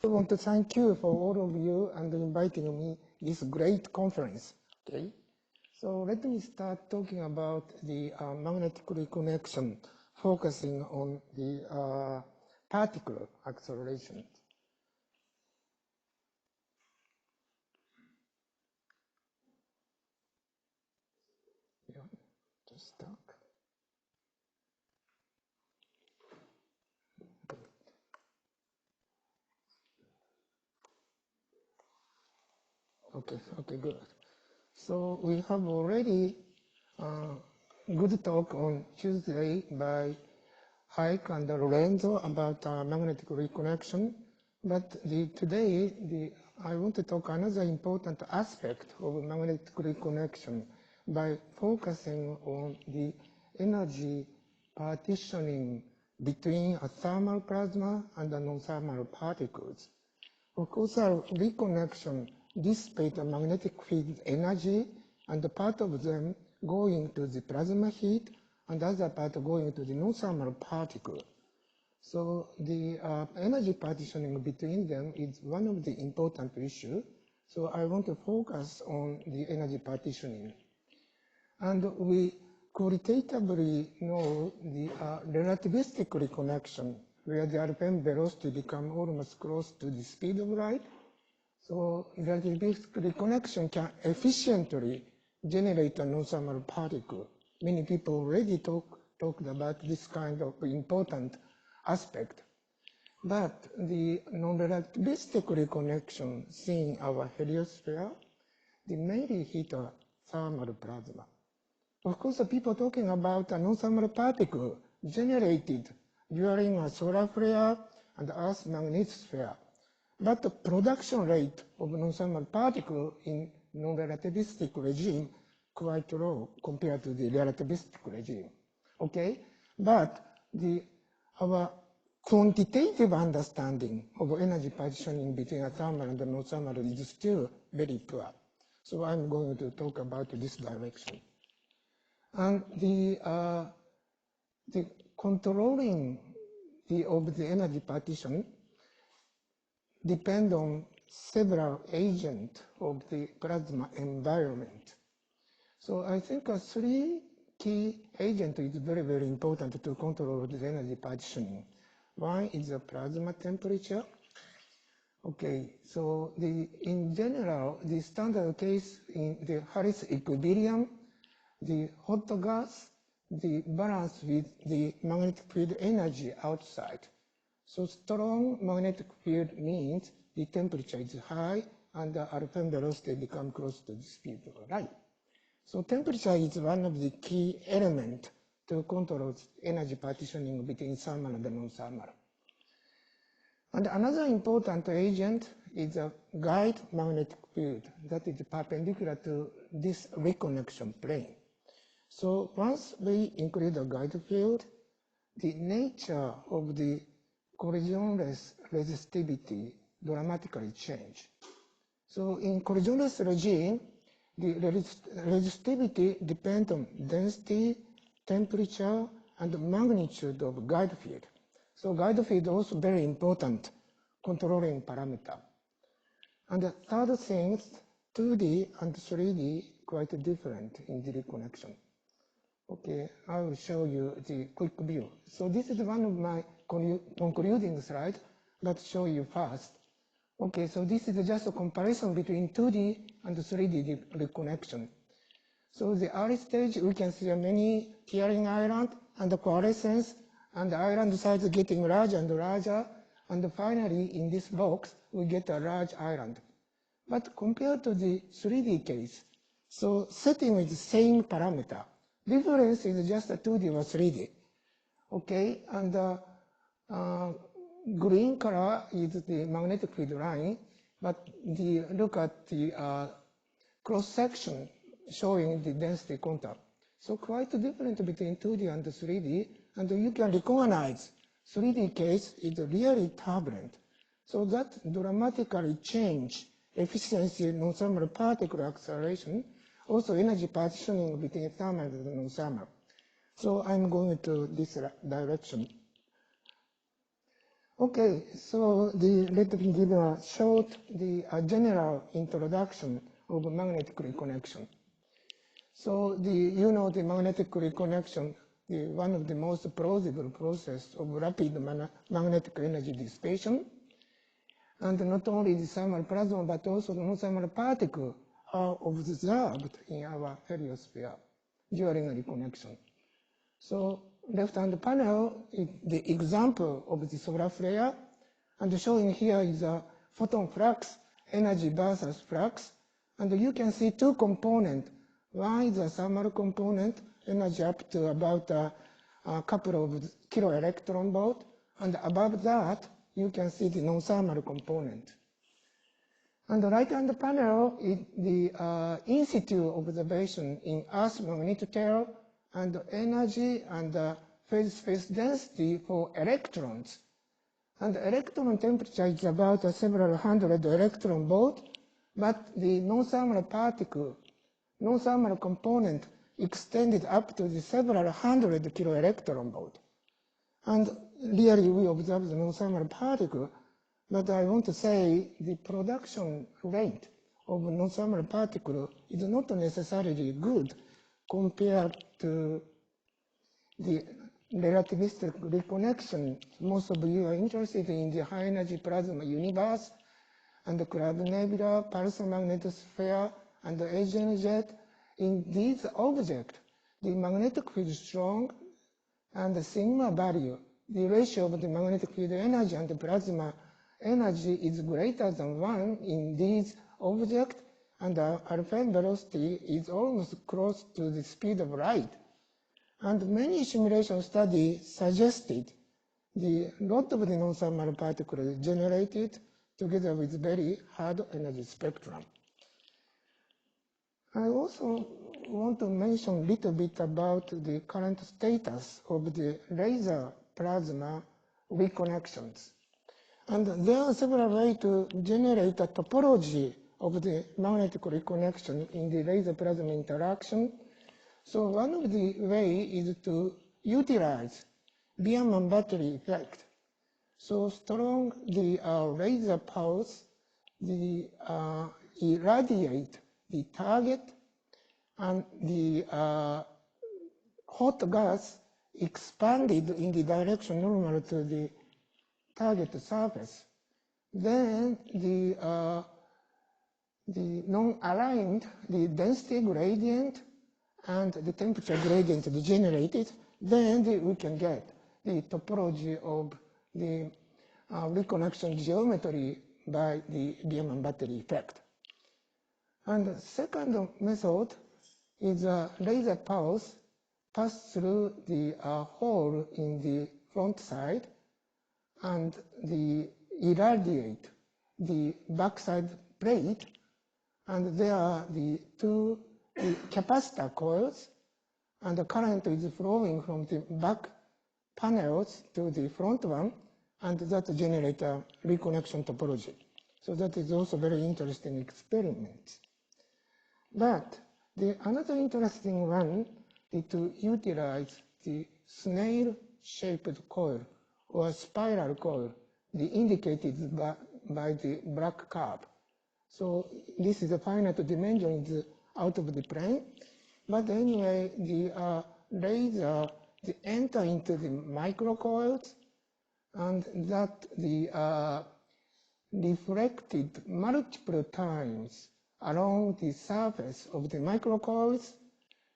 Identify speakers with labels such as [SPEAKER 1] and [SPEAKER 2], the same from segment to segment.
[SPEAKER 1] I want to thank you for all of you and inviting me this great conference. Okay, so let me start talking about the magnetic reconnection, focusing on the particle acceleration. Yeah, just stuck. Okay, good. So we have already good talk on Tuesday by Hayek and Lorenzo about magnetic reconnection. But today, I want to talk another important aspect of magnetic reconnection by focusing on the energy partitioning between a thermal plasma and the non-thermal particles. Of course, our reconnection dissipates the magnetic field energy, and the part of them going to the plasma heat, and the other part going to the non-thermal particle. So the energy partitioning between them is one of the important issues. So I want to focus on the energy partitioning. And we qualitatively know the relativistic reconnection, where the RPM velocity becomes almost close to the speed of light. So relativistic reconnection can efficiently generate a non-thermal particle. Many people already talked about this kind of important aspect. But the non-relativistic reconnection seen in our heliosphere, they mainly hit a thermal plasma. Of course, the people talking about a non-thermal particle generated during a solar flare and Earth's magnetosphere. But the production rate of non-thermal particle in non-relativistic regime quite low compared to the relativistic regime. Okay, but our quantitative understanding of energy partitioning between a thermal and a non-thermal is still very poor. So I'm going to talk about this direction. And the controlling of the energy partition depend on several agents of the plasma environment. So I think three key agents is very, very important to control the energy partitioning. One is the plasma temperature. Okay, so in general, the standard case in the Harris equilibrium, the hot gas, the balance with the magnetic field energy outside. So strong magnetic field means the temperature is high and the RPM velocity becomes close to the speed of light. So temperature is one of the key elements to control energy partitioning between thermal and non-thermal. And another important agent is a guide magnetic field that is perpendicular to this reconnection plane. So once we include a guide field, the nature of the collisionless resistivity dramatically change. So in collisionless regime, the resistivity depends on density, temperature, and magnitude of guide field. So guide field is also very important controlling parameter. And the third thing, 2D and 3D quite different in the reconnection. Okay, I will show you the quick view. So this is one of my concluding slides that show you first. Okay, so this is just a comparison between 2D and 3D reconnection. So the early stage, we can see many tearing islands and the coalescence, and the island size getting larger and larger, and finally in this box, we get a large island. But compared to the 3D case, so setting with the same parameter, difference is just a 2D or 3D. Okay, and green color is the magnetic field line, but look at the cross-section showing the density contact. So quite different between 2D and 3D, and you can recognize 3D case is really turbulent. So that dramatically change efficiency non-thermal particle acceleration, also energy partitioning between thermal and non-thermal. So I'm going to this direction. Okay, so let me give a short general introduction of magnetic reconnection. So the magnetic reconnection, one of the most plausible process of rapid magnetic energy dissipation. And not only the thermal plasma, but also the non-thermal particles are observed in our heliosphere during a reconnection. So left-hand panel is the example of the solar flare, and showing here is a photon flux, energy versus flux. And you can see two components. One is a thermal component, energy up to about a couple of kilo electron volt, and above that, you can see the non-thermal component. And the right-hand panel is the in-situ observation in Earth magnetic tail and energy and phase space density for electrons. And the electron temperature is about several hundred electron volt, but the non-thermal particle, non-thermal component extended up to the several hundred kilo electron volt. And really we observe the non-thermal particle, but I want to say the production rate of non-thermal particle is not necessarily good compared to the relativistic reconnection. Most of you are interested in the high energy plasma universe and the Cloud Nebula, pulsar magnetosphere, and the Asian jet. In these objects, the magnetic field is strong, and the sigma value, the ratio of the magnetic field energy and the plasma energy is greater than 1 in these objects, and the alpha velocity is almost close to the speed of light. And many simulation studies suggested the lot of the non-thermal particles generated together with very hard energy spectrum. I also want to mention a little bit about the current status of the laser plasma reconnections. And there are several ways to generate a topology of the magnetic reconnection in the laser plasma interaction. So one of the ways is to utilize Biermann battery effect. So strong the laser pulse, irradiate the target, and the hot gas expanded in the direction normal to the target surface. Then the non-aligned, the density gradient and the temperature gradient generated, then we can get the topology of the reconnection geometry by the Biermann battery effect. And the second method is a laser pulse pass through the hole in the front side and the irradiate the backside plate, and there are the two capacitor coils, and the current is flowing from the back panels to the front one, and that generates a reconnection topology. So that is also very interesting experiment. But another interesting one is to utilize the snail-shaped coil or spiral coil, indicated by the black curve. So this is a finite dimension, is out of the plane. But anyway, the laser enter into the microcoils, and that reflected multiple times along the surface of the microcoils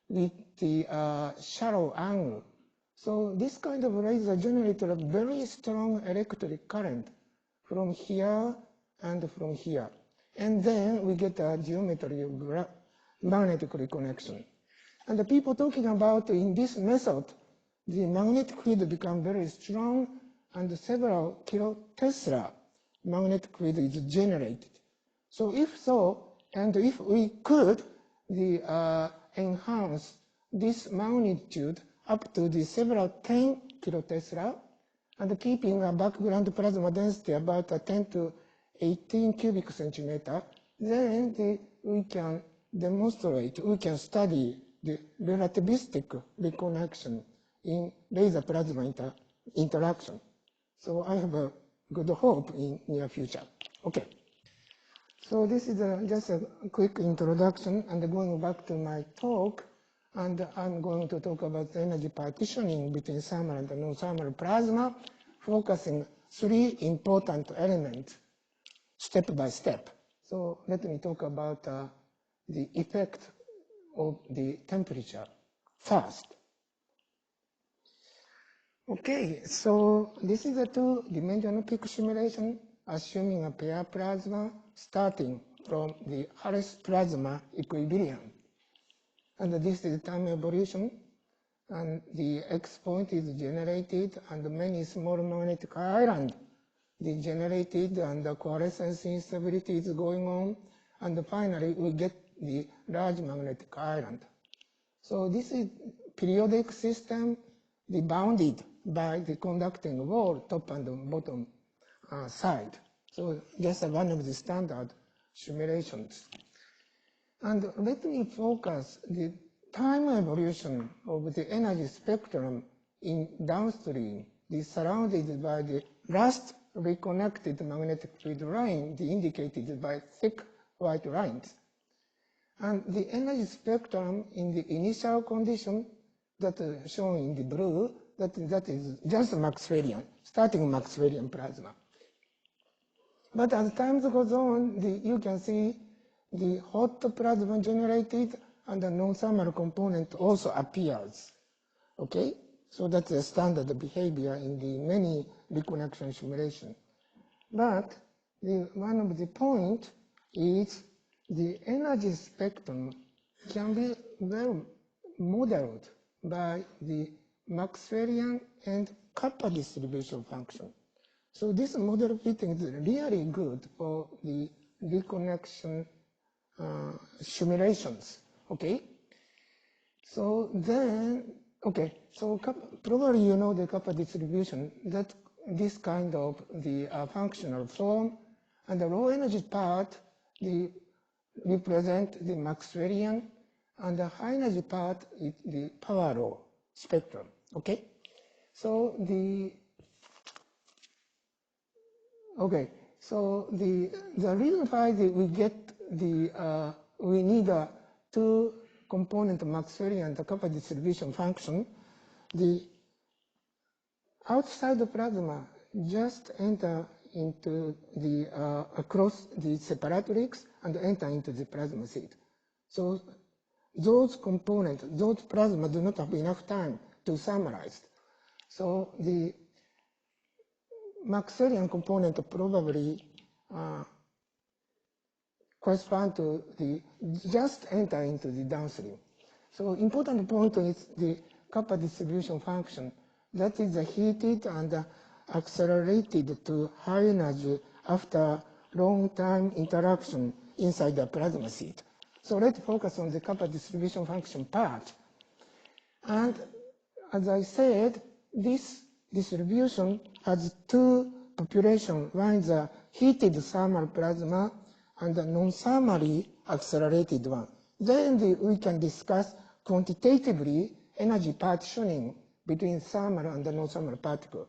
[SPEAKER 1] with the shallow angle. So this kind of laser generated a very strong electric current from here and from here. And then we get a geometry of magnetic reconnection. And the people talking about in this method, the magnetic field become very strong, and several kilotesla magnetic field is generated. So if so, and if we could enhance this magnitude up to the several 10 kilotesla, and keeping a background plasma density about 10 to 18 cubic centimeter, then we can demonstrate, we can study the relativistic reconnection in laser plasma interaction. So I have good hope in near future. Okay. So this is just a quick introduction, and going back to my talk, and I'm going to talk about the energy partitioning between thermal and non-thermal plasma, focusing 3 important elements step by step. So let me talk about the effect of the temperature first. Okay, so this is a 2-dimensional peak simulation assuming a pair plasma starting from the Harris plasma equilibrium. And this is time evolution, and the X point is generated, and many small magnetic islands is generated, and the coalescence instability is going on, and finally we get the large magnetic island. So this is periodic system, bounded by the conducting wall, top and bottom side. So just one of the standard simulations. And let me focus the time evolution of the energy spectrum in downstream, surrounded by the last reconnected magnetic field line, indicated by thick white lines. And the energy spectrum in the initial condition that is shown in the blue, that is just Maxwellian, starting Maxwellian plasma. But as time goes on, you can see the hot plasma generated, and the non-thermal component also appears. Okay? So that's a standard behavior in the many reconnection simulation. But one of the point is the energy spectrum can be well modeled by the Maxwellian and kappa distribution function. So this model fitting is really good for the reconnection simulations. Okay? So then, okay, so probably you know the kappa distribution, that this kind of the functional form, and the low energy part represent the Maxwellian, and the high energy part is the power law spectrum. Okay? So the reason why we get we need a 2-component Maxwellian and the kappa distribution function, the outside the plasma just enter into the across the separatrix and enter into the plasma seed. So those components, those plasma do not have enough time to thermalize. So the Maxwellian component probably correspond to the just enter into the downstream. So important point is the kappa distribution function. That is heated and accelerated to high energy after long time interaction inside the plasma seed. So let's focus on the kappa distribution function part. And as I said, this distribution has 2 populations. One is a heated thermal plasma and a non-thermally accelerated one. Then we can discuss quantitatively energy partitioning between thermal and the non-thermal particle.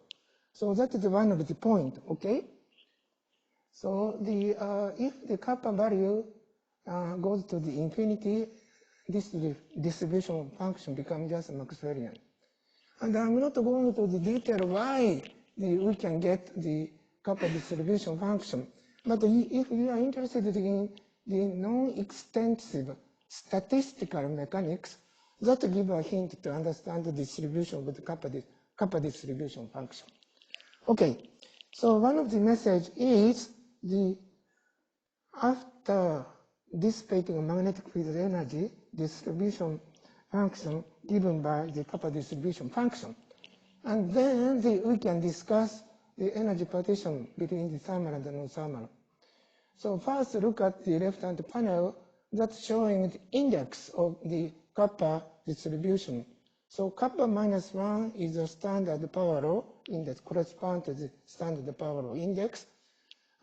[SPEAKER 1] So that is one of the points, okay? So if the kappa value goes to the infinity, this distribution function becomes just Maxwellian. And I'm not going into the detail why we can get the kappa distribution function. But if you are interested in the non-extensive statistical mechanics, that give a hint to understand the distribution with the kappa distribution function. Okay, so one of the message is after dissipating magnetic field energy, distribution function given by the kappa distribution function. And then we can discuss the energy partition between the thermal and the non-thermal. So first look at the left-hand panel that's showing the index of the kappa distribution. So kappa minus 1 is a standard power law index, corresponds to the standard power law index,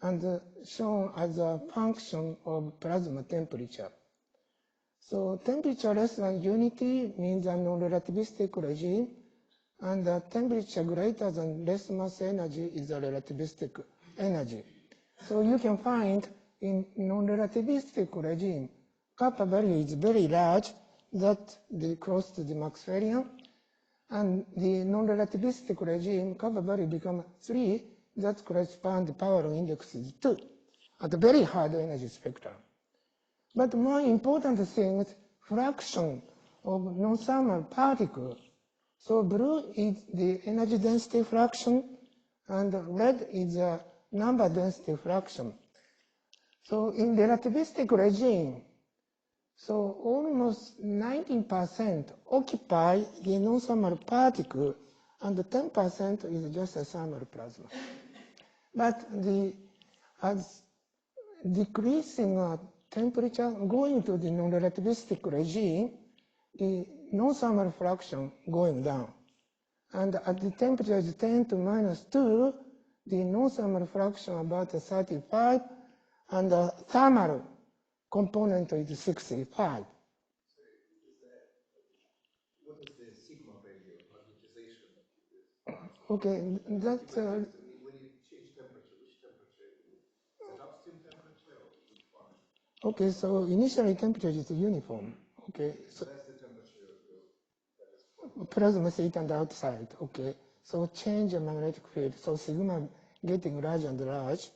[SPEAKER 1] and shown as a function of plasma temperature. So temperature less than unity means a non-relativistic regime, and the temperature greater than less mass energy is a relativistic energy. So you can find in non-relativistic regime, kappa value is very large, that they close to the Maxwellian, and the non-relativistic regime, kappa value become 3, that correspond the power index is 2 at a very hard energy spectrum. But more important thing is fraction of non-thermal particle. So blue is the energy density fraction, and red is the number density fraction. So in relativistic regime, so almost 19% occupy the non-thermal particle, and 10% is just a thermal plasma. But as decreasing temperature going to the non-relativistic regime, the non-thermal fraction going down. And at the temperature is 10 to minus 2, the non-thermal fraction about 35, and the thermal component is 65.
[SPEAKER 2] What is the sigma value of magnetization?
[SPEAKER 1] Okay, that's...
[SPEAKER 2] when you change temperature, which temperature? Is it upstream temperature or which one?
[SPEAKER 1] Okay, so initially temperature is uniform. Okay,
[SPEAKER 2] so that's the temperature that is
[SPEAKER 1] plasma state and outside. Okay, so change the magnetic field. So sigma getting larger and large,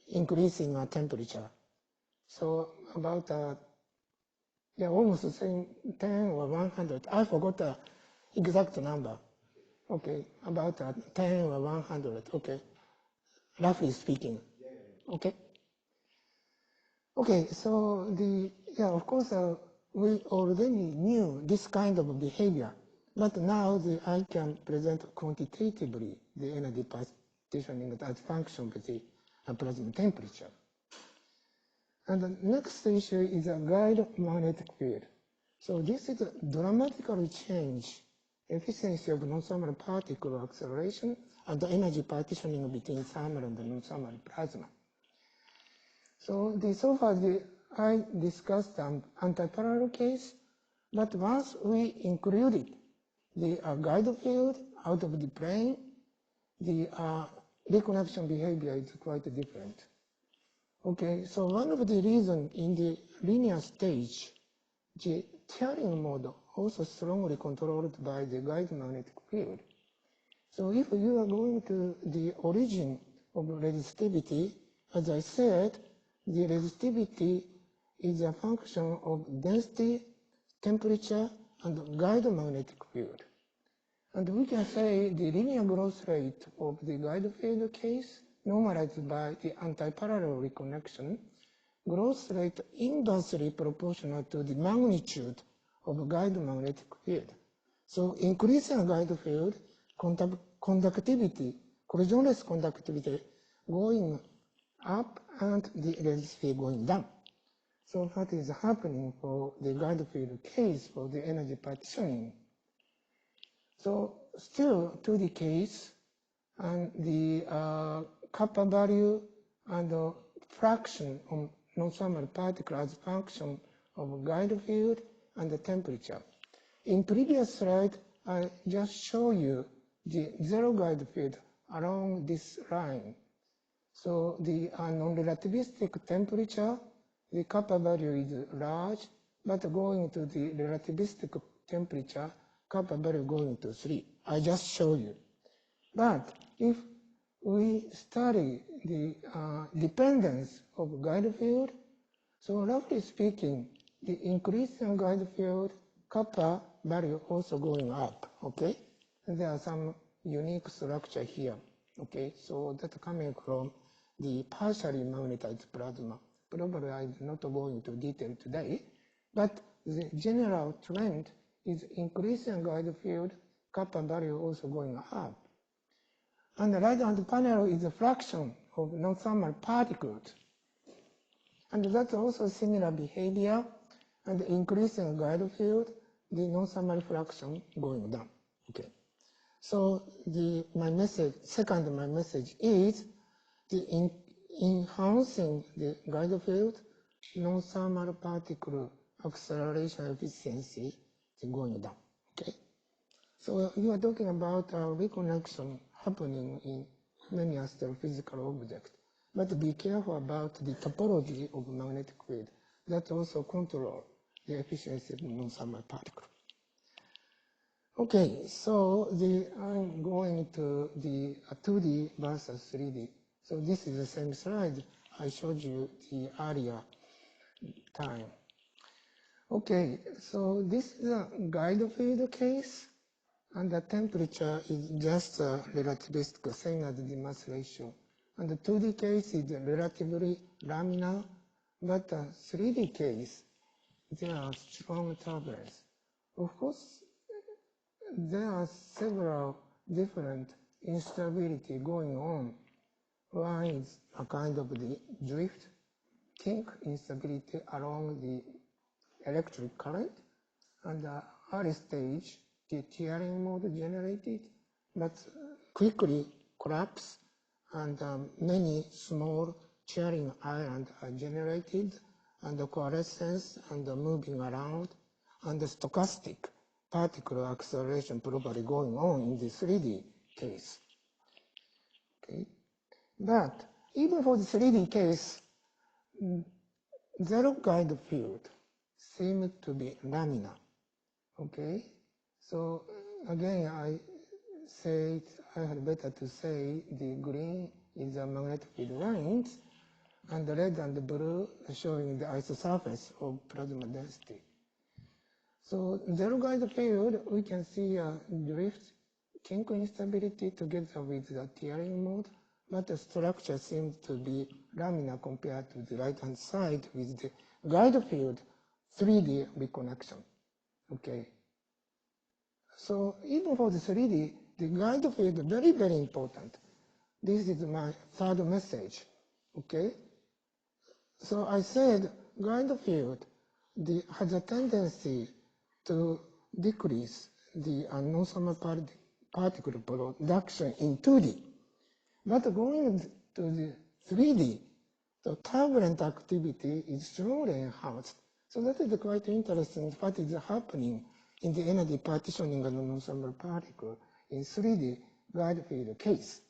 [SPEAKER 1] increasing temperature. So about almost the same 10 or 100. I forgot the exact number. Okay, about 10 or 100. Okay, roughly speaking. Okay. Okay, so of course, we already knew this kind of behavior, but now I can present quantitatively the energy partitioning as function of the plasma temperature. And the next issue is a guide magnetic field. So this is a dramatically change efficiency of non-thermal particle acceleration and the energy partitioning between thermal and non-thermal plasma. So so far I discussed an antiparallel case, but once we included the guide field out of the plane, the reconnection behavior is quite different. Okay, so one of the reasons in the linear stage, the tearing mode also strongly controlled by the guide magnetic field. So if you are going to the origin of resistivity, as I said, the resistivity is a function of density, temperature, and guide magnetic field. And we can say the linear growth rate of the guide field case, normalized by the antiparallel reconnection, growth rate inversely proportional to the magnitude of guide magnetic field. So increasing guide field, conductivity, collisionless conductivity going up and the resistivity going down. So what is happening for the guide field case for the energy partitioning? So still to the case, and the kappa value and the fraction of non-thermal particle as function of guide field and the temperature. In previous slide, I just show you the zero guide field along this line. So the non-relativistic temperature, the kappa value is large, but going to the relativistic temperature, kappa value going to 3. I just show you. But if we study the dependence of guide field, so roughly speaking, the increase in guide field, kappa value also going up, okay? And there are some unique structure here, okay? So that's coming from the partially magnetized plasma. Probably I'm not going into detail today, but the general trend is increasing guide field, kappa value also going up. And the right-hand panel is a fraction of non-thermal particles. And that's also similar behavior, and increasing guide field, the non-thermal fraction going down. Okay. So my message is the enhancing the guide field, non-thermal particle acceleration efficiency is going down. Okay. So you are talking about reconnection happening in many astrophysical objects. But be careful about the topology of magnetic field. That also control the efficiency of non-thermal particle. Okay, so I'm going to the 2D versus 3D. So this is the same slide I showed you the earlier time. Okay, so this is a guide field case, and the temperature is just a relativistic, same as the mass ratio. And the 2D case is relatively laminar, but the 3D case, there are strong turbulence. Of course, there are several different instability going on. One is a kind of the drift, kink instability along the electric current, and the early stage, the tearing mode generated, but quickly collapse, and many small tearing islands are generated, and the coalescence and the moving around, and the stochastic particle acceleration probably going on in the 3D case. Okay, but even for the 3D case, zero guide field seems to be laminar. Okay, so again, I had better to say the green is the magnetic field lines, and the red and the blue are showing the isosurface of plasma density. So zero guide field, we can see a drift, kink instability together with the tearing mode, but the structure seems to be laminar compared to the right-hand side with the guide field 3D reconnection. Okay. So even for the 3D, the guide field is very, very important. This is my third message. Okay. So I said guide field has a tendency to decrease the non-thermal particle production in 2D. But going to the 3D, the turbulent activity is strongly enhanced. So that is quite interesting what is happening in the energy partitioning of the non-thermal particle in 3D guide field case.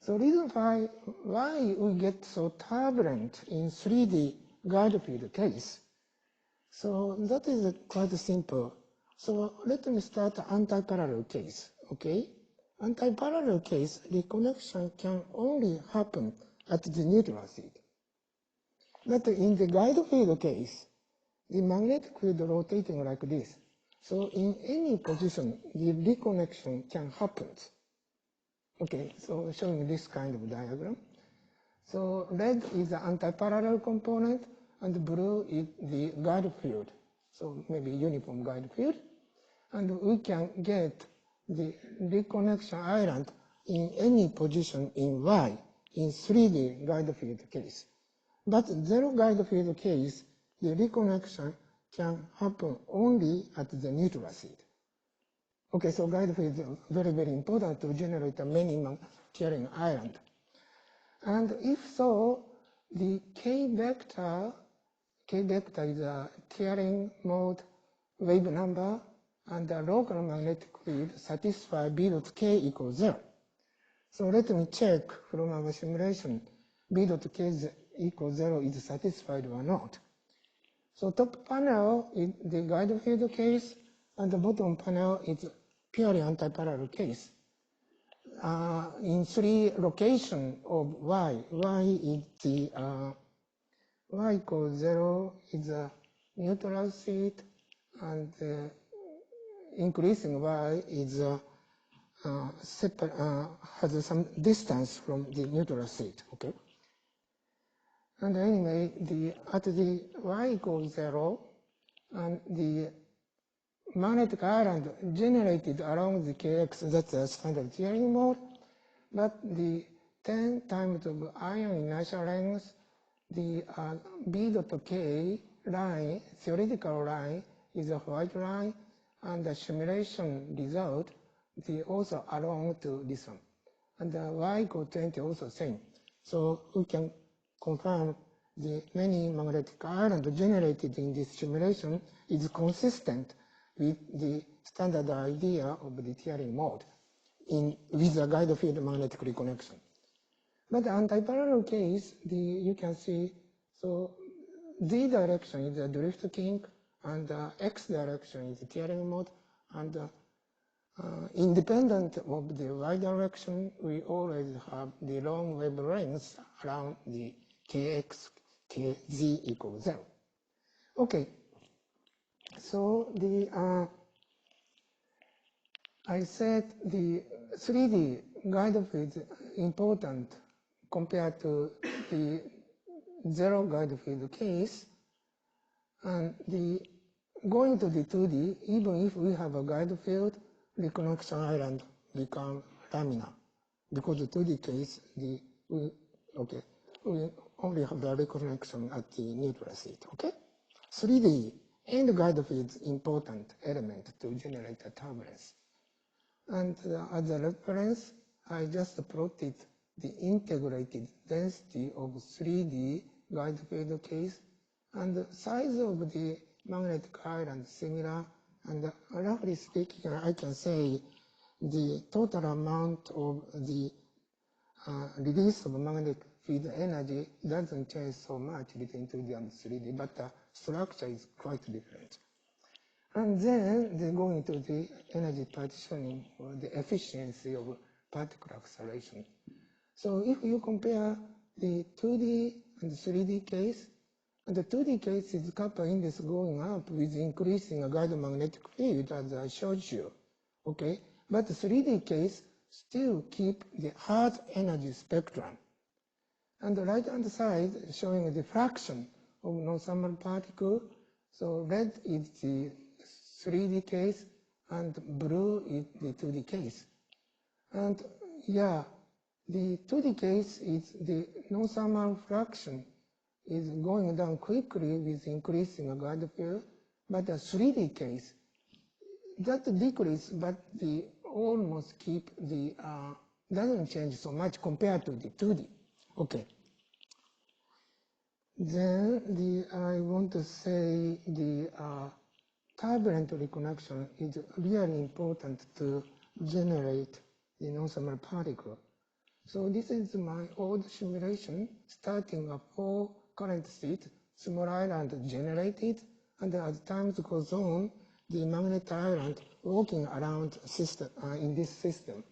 [SPEAKER 1] So reason why we get so turbulent in 3D guide field case. So that is quite simple. So let me start anti-parallel case, okay? Anti-parallel case, reconnection can only happen at the neutral seed. But in the guide field case, the magnetic field rotating like this. So in any position, the reconnection can happen. Okay, so showing this kind of diagram. So red is the anti-parallel component, and blue is the guide field. So maybe uniform guide field. And we can get the reconnection island in any position in Y in 3D guide field case. But zero guide field case, the reconnection can happen only at the neutral seed. Okay, so guide field is very, very important to generate a minimum tearing island. And if so, the K vector is a tearing mode wave number, and the local magnetic field satisfy B dot K equals 0. So let me check from our simulation, B dot K equals 0 is satisfied or not. So top panel is the guide field case, and the bottom panel is purely anti-parallel case. In 3 locations of Y is the Y equals 0 is a neutral seed, and increasing Y is has some distance from the neutral seed. Okay. And anyway, at the Y equals 0, and the magnetic island generated along the Kx, that's a standard tearing mode, but the 10 times of ion inertial length, the B dot K line, theoretical line, is a white line, and the simulation result, the also along to this one. And the Y equals 20 also same. So we can confirm the many magnetic islands generated in this simulation is consistent with the standard idea of the tearing mode with a guide field magnetic reconnection. But the anti-parallel case, you can see, so Z direction is a drift kink, and X direction is the tearing mode, and independent of the Y direction, we always have the long wavelengths around the Kx, Kz equals 0. Okay, so I said the 3D guide field is important compared to the zero guide field case, and going to the 2D, even if we have a guide field, the reconnection island become laminar, because the 2D case, we only have the reconnection at the neutral seat. Okay, 3D and guide field is important element to generate a turbulence. And as a reference, I just plotted the integrated density of 3D guide field case, and the size of the magnetic island similar, and roughly speaking, I can say the total amount of the release of magnetic field energy doesn't change so much between 2D and 3D, but the structure is quite different. And then they go into the energy partitioning or the efficiency of particle acceleration. So if you compare the 2D and 3D case, and the 2D case is kappa index going up with increasing a guide magnetic field, as I showed you. Okay, but the 3D case still keep the hard energy spectrum. And the right-hand side showing the fraction of non-thermal particle. So red is the 3D case, and blue is the 2D case. And yeah, the 2D case is the non-thermal fraction is going down quickly with increasing a guide field, but the 3D case, that decrease, but the almost keep the, doesn't change so much compared to the 2D. Okay. Then I want to say the turbulent reconnection is really important to generate the non-thermal particle. So this is my old simulation, starting a 4 current seat, small island generated, and as time goes on, the magnetic island walking around system, in this system.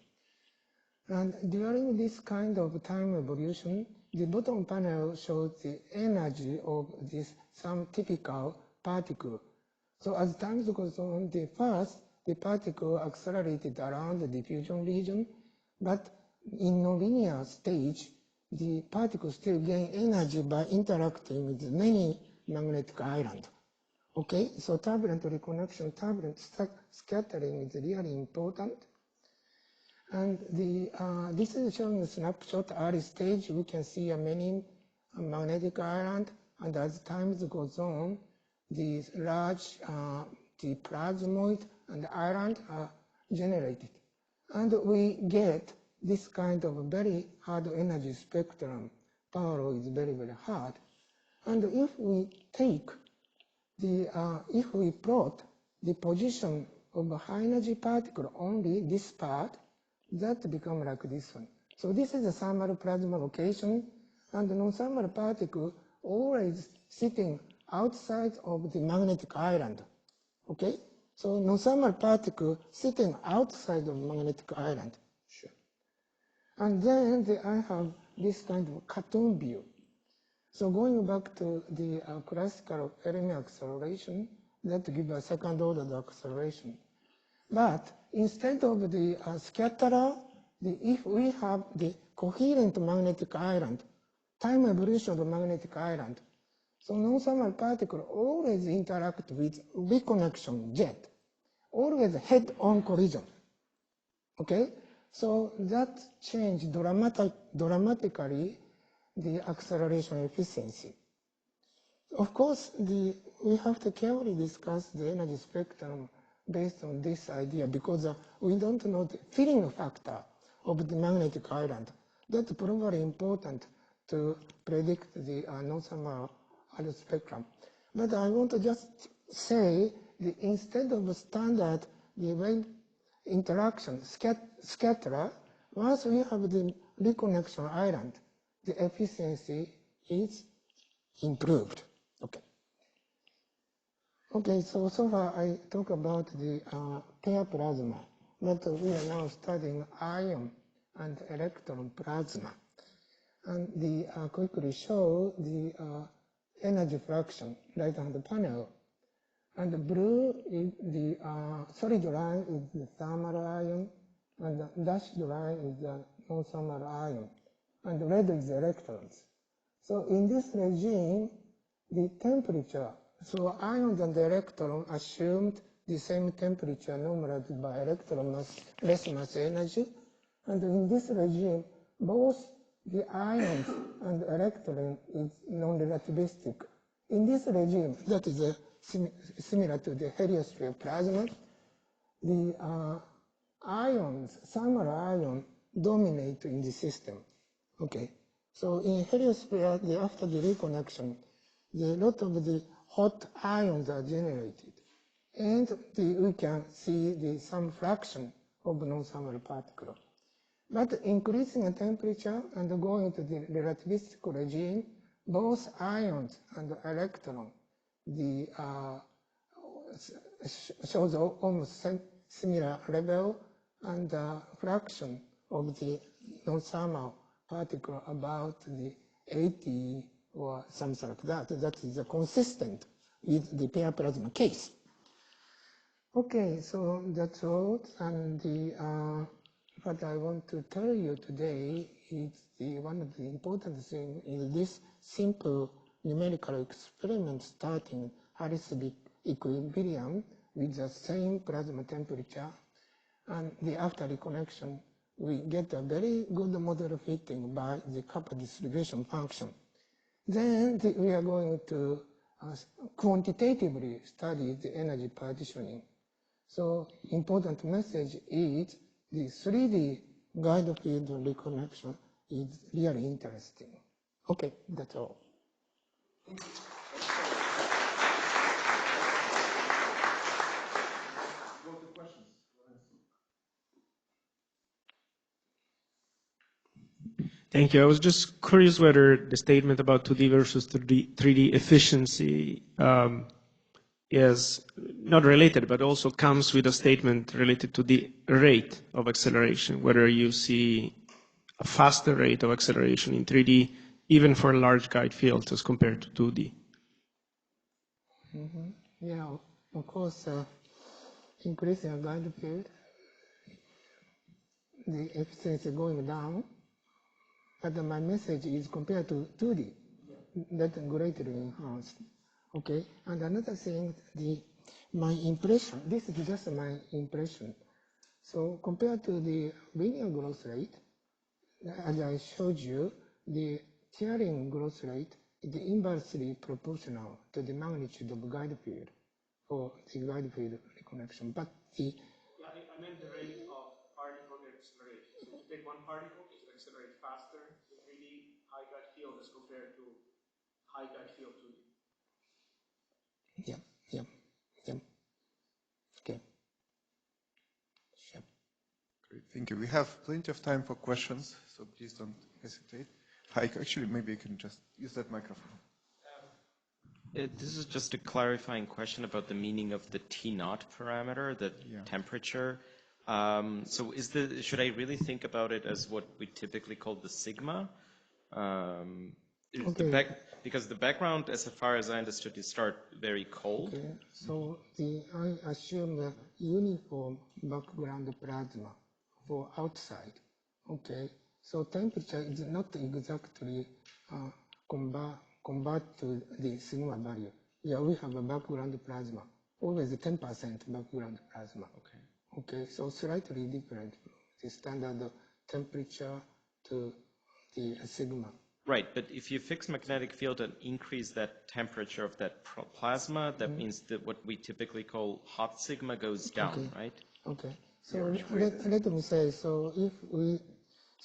[SPEAKER 1] And during this kind of time evolution, the bottom panel shows the energy of this some typical particle. So as time goes on, the particle accelerated around the diffusion region, but in nonlinear stage, the particles still gain energy by interacting with many magnetic islands. Okay, so turbulent reconnection, turbulent scattering is really important. And this is showing a snapshot early stage. We can see many magnetic island, and as time goes on, these large the plasmoid and island are generated. And we get this kind of very hard energy spectrum. Power is very, very hard. And if we take if we plot the position of a high energy particle, only this part, that become like this one. So this is the thermal plasma location, and the non-thermal particle always sitting outside of the magnetic island. Okay? So non-thermal particle sitting outside of magnetic island. Sure. And then I have this kind of cartoon view. So going back to the classical Fermi acceleration, that gives a second order acceleration. But instead of the scatterer, if we have the coherent magnetic island, time evolution of the magnetic island, so non-thermal particle always interact with reconnection jet, always head-on collision. Okay, so that changed dramatically the acceleration efficiency. Of course, we have to carefully discuss the energy spectrum based on this idea, because we don't know the filling factor of the magnetic island. That's probably important to predict the non-thermal spectrum. But I want to just say that instead of standard the wave interaction scatter, once we have the reconnection island, the efficiency is improved. Okay. Okay, so far I talk about the pair plasma, but we are now studying ion and electron plasma. And the quickly show the energy fraction, right-hand panel. And the blue is the solid line is the thermal ion, and the dashed line is the non-thermal ion, and the red is the electrons. So in this regime, the temperature, so ions and electrons assumed the same temperature normalized by electron mass, less mass energy. And in this regime, both the ions and electron is non-relativistic. In this regime, that is similar to the heliosphere plasma, the ions, thermal ions, dominate in the system. Okay, so in heliosphere, after the reconnection, a lot of the hot ions are generated, and we can see some fraction of non-thermal particles. But increasing the temperature and going to the relativistic regime, both ions and electrons, shows almost similar level, and fraction of the non-thermal particle about the 80 or something like that. That is consistent with the pair plasma case. Okay, so that's all, and what I want to tell you today is one of the important things in this simple numerical experiment starting Harris-Wick equilibrium with the same plasma temperature, and after reconnection, we get a very good model fitting by the kappa distribution function. Then we are going to quantitatively study the energy partitioning. So important message is the 3D guide field reconnection is really interesting. Okay, that's all.
[SPEAKER 3] Thank you. I was just curious whether the statement about 2D versus 3D efficiency is not related, but also comes with a statement related to the rate of acceleration, whether you see a faster rate of acceleration in 3D, even for large guide fields as compared to 2D.
[SPEAKER 1] Mm-hmm. Yeah, of course, increasing a guide field, the efficiency going down, but my message is compared to 2D, that's greatly enhanced. Okay, and another thing, my impression, this is just my impression. So compared to the linear growth rate, as I showed you, the tearing growth rate is inversely proportional to the magnitude of guide field or the guide field reconnection. But
[SPEAKER 3] I meant the rate of particle acceleration. So if you take one particle, it will accelerate faster with really high guide field as compared to high guide field 2D.
[SPEAKER 1] Yeah. Okay. Sure.
[SPEAKER 4] Great, thank you. We have plenty of time for questions, so please don't hesitate. Hi, actually, maybe you can just use that microphone.
[SPEAKER 5] This is just a clarifying question about the meaning of the T0 parameter, the temperature. So should I really think about it as what we typically call the sigma?
[SPEAKER 1] Okay.
[SPEAKER 5] Because the background, as far as I understood, is very cold.
[SPEAKER 1] Okay. So I assume the uniform background plasma for outside. Okay. So temperature is not exactly convert to the sigma value. Yeah, we have a background plasma, always 10% background plasma.
[SPEAKER 5] Okay.
[SPEAKER 1] Okay, so slightly different from the standard temperature to the sigma.
[SPEAKER 5] Right, but if you fix magnetic field and increase that temperature of that plasma, that means that what we typically call hot sigma goes down, right?
[SPEAKER 1] Okay. So let me say, so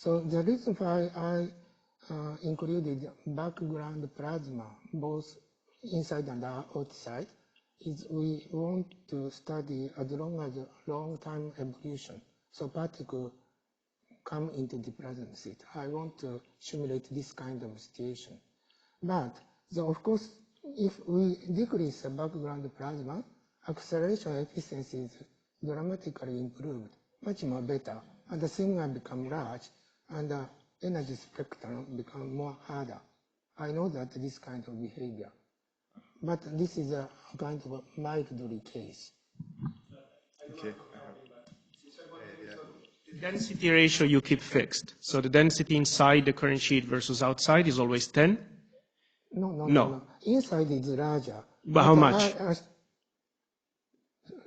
[SPEAKER 1] the reason why I included background plasma both inside and outside is we want to study as long as a long-time evolution. So particle come into the plasma seat. I want to simulate this kind of situation. But so of course, if we decrease the background plasma, acceleration efficiency is dramatically improved, much more better, and the signal become large, and the energy spectrum become more harder. I know that this kind of behavior, but this is a kind of a mildly case.
[SPEAKER 4] Okay.
[SPEAKER 3] Density ratio you keep fixed. So the density inside the current sheet versus outside is always 10.
[SPEAKER 1] No. Inside is larger.
[SPEAKER 3] But how much?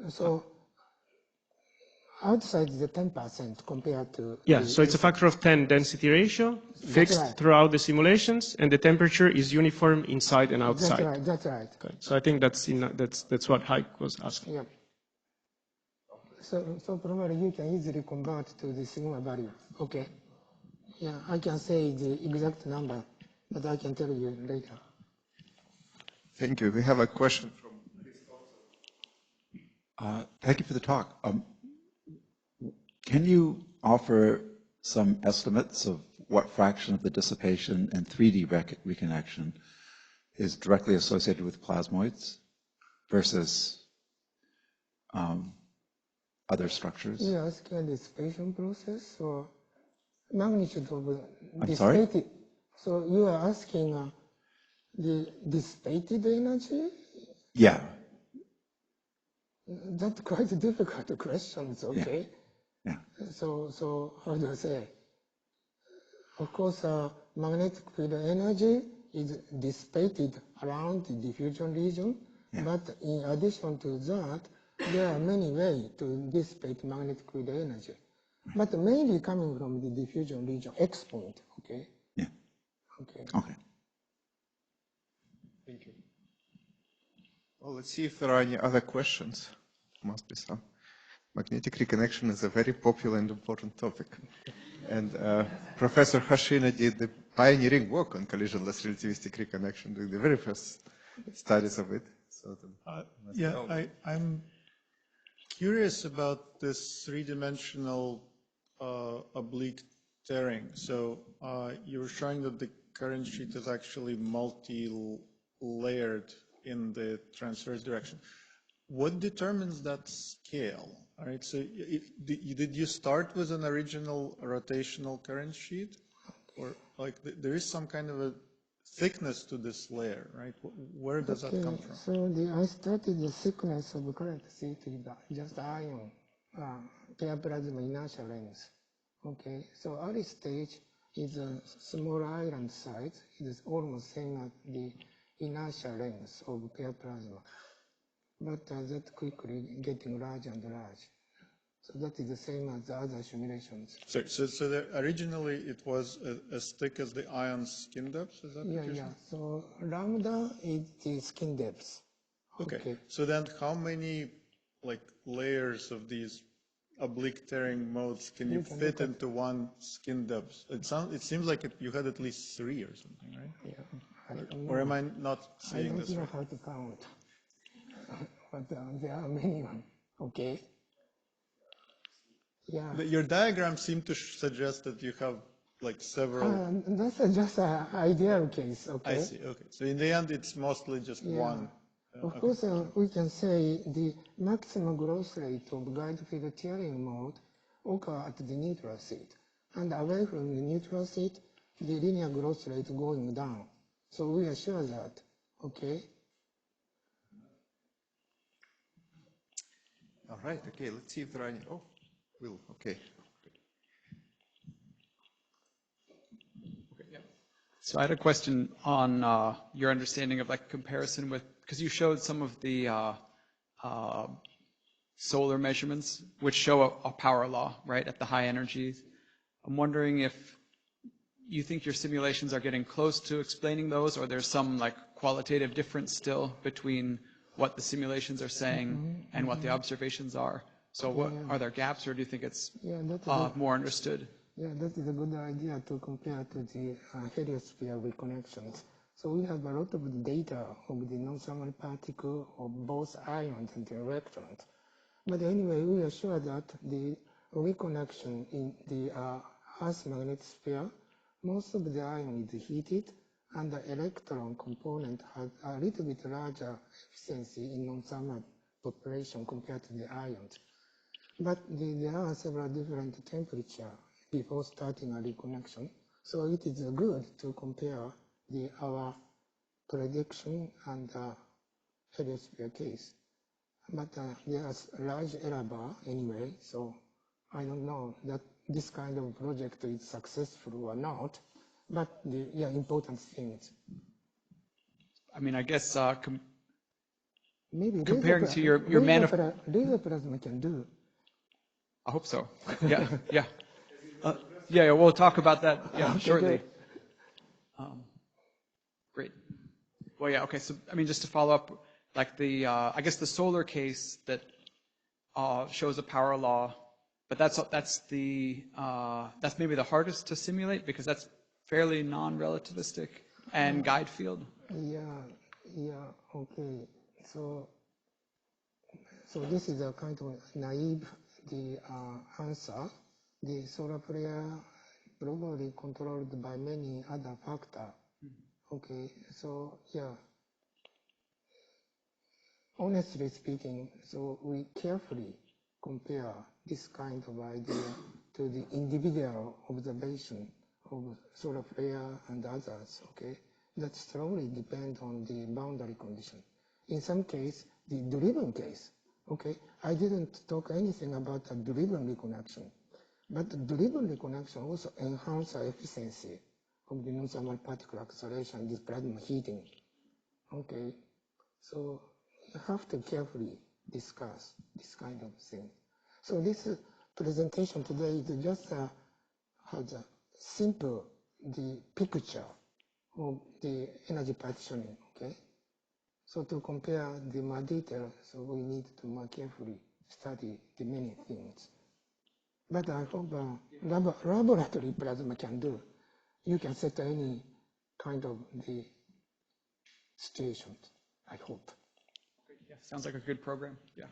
[SPEAKER 1] So outside is 10% compared to.
[SPEAKER 3] Yeah, so it's a factor of 10 density ratio, fixed
[SPEAKER 1] right.
[SPEAKER 3] throughout the simulations, and the temperature is uniform inside and outside.
[SPEAKER 1] That's right.
[SPEAKER 3] Okay. So I think that's what Heike was asking.
[SPEAKER 1] Yeah. So probably you can easily convert to the sigma value. Okay. Yeah, I can say the exact number, but I can tell you later.
[SPEAKER 4] Thank you. We have a question from
[SPEAKER 6] Thank you for the talk. Can you offer some estimates of what fraction of the dissipation in 3D reconnection is directly associated with plasmoids versus other structures?
[SPEAKER 1] You are asking dissipation process or magnitude of
[SPEAKER 6] I'm sorry?
[SPEAKER 1] dissipated. So you are asking the dissipated energy?
[SPEAKER 6] Yeah.
[SPEAKER 1] That's quite a difficult question, okay?
[SPEAKER 6] Yeah.
[SPEAKER 1] So how do I say? Of course, magnetic field energy is dissipated around the diffusion region, but in addition to that, there are many ways to dissipate magnetic field energy, but mainly coming from the diffusion region, X point, okay?
[SPEAKER 6] Yeah.
[SPEAKER 1] Okay.
[SPEAKER 6] Okay.
[SPEAKER 4] Thank you. Well, let's see if there are any other questions. Must be some. Magnetic reconnection is a very popular and important topic. And Professor Hoshino did the pioneering work on collisionless relativistic reconnection, doing the very first studies of it. So
[SPEAKER 7] I'm curious about this three-dimensional oblique tearing. So you were showing that the current sheet is actually multi-layered in the transverse direction. What determines that scale? All right, so did you start with an original rotational current sheet? Or like there is some kind of a thickness to this layer, right? Where does that come from?
[SPEAKER 1] So I started the thickness of current sheet with just ion pair plasma inertial length. Okay, so early stage is a small island size. It is almost same as the inertial length of pair plasma. But that quickly getting larger and large. So that is the same as the other simulations.
[SPEAKER 7] So originally it was as thick as the ion skin depth, is that what you're saying?
[SPEAKER 1] So lambda is the skin depth.
[SPEAKER 7] Okay. So then how many layers of these oblique tearing modes can you fit into one skin depth? It seems like you had at least 3 or something, right?
[SPEAKER 1] Yeah.
[SPEAKER 7] Or am I not seeing this
[SPEAKER 1] I don't know
[SPEAKER 7] right?
[SPEAKER 1] how to count. But there are many ones. Okay. Yeah.
[SPEAKER 7] Your diagram seemed to suggest that you have several.
[SPEAKER 1] That's just an ideal case. Okay.
[SPEAKER 7] I see. Okay. So in the end, it's mostly just one.
[SPEAKER 1] Of course, we can say the maximum growth rate of guide field tearing mode occur at the neutral seat, and away from the neutral seat, the linear growth rate going down. So we are sure that. Okay.
[SPEAKER 4] all right, okay, let's see if there are any. Oh, Will, okay.
[SPEAKER 8] So I had a question on your understanding of comparison with, because you showed some of the solar measurements, which show a power law, right, at the high energies. I'm wondering if you think your simulations are getting close to explaining those, or there's some qualitative difference still between what the simulations are saying and what the observations are. So are there gaps, or do you think it's more understood?
[SPEAKER 1] Yeah, that is a good idea to compare to the heliosphere reconnections. So we have a lot of data of the non-thermal particle of both ions and the electrons. But anyway, we are sure that the reconnection in the Earth magnetic sphere, most of the ion is heated, and the electron component has a little bit larger efficiency in non-thermal population compared to the ions. But there are several different temperatures before starting a reconnection, so it is good to compare our prediction and heliosphere case. But there's a large error bar anyway, so I don't know that this kind of project is successful or not, but the important things.
[SPEAKER 8] I mean, I guess
[SPEAKER 1] maybe
[SPEAKER 8] comparing to your
[SPEAKER 1] laser plasma can do.
[SPEAKER 8] I hope so. Yeah, yeah. Yeah, we'll talk about that shortly. Great. Well, yeah, okay. So, I mean, just to follow up, like the, I guess the solar case that shows a power law, but that's maybe the hardest to simulate because that's fairly non-relativistic and guide field.
[SPEAKER 1] Yeah, okay. So this is a kind of naive answer. The solar flare probably controlled by many other factors. Okay, so yeah. Honestly speaking, so we carefully compare this kind of idea to the individual observation of solar flare and others, okay? That strongly depend on the boundary condition. In some case, the driven case, okay? I didn't talk anything about a driven reconnection, but the driven reconnection also enhances the efficiency of the non-thermal particle acceleration, this plasma heating, okay? So you have to carefully discuss this kind of thing. So this presentation today is just has a simple picture of the energy partitioning, okay? So to compare the more detail, so we need to more carefully study the many things. But I hope laboratory plasma can do. You can set any kind of the situations, I hope.
[SPEAKER 8] Yeah, sounds like a good program. Yeah.